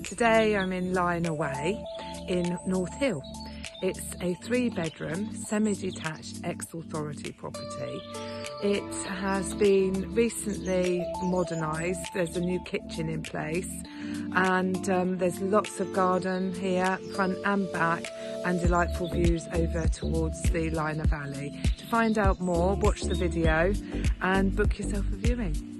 Today I'm in Lynher Way in North Hill. It's a 3-bedroom, semi-detached ex-authority property. It has been recently modernised. There's a new kitchen in place and there's lots of garden here, front and back, and delightful views over towards the Lynher Valley. To find out more, watch the video and book yourself a viewing.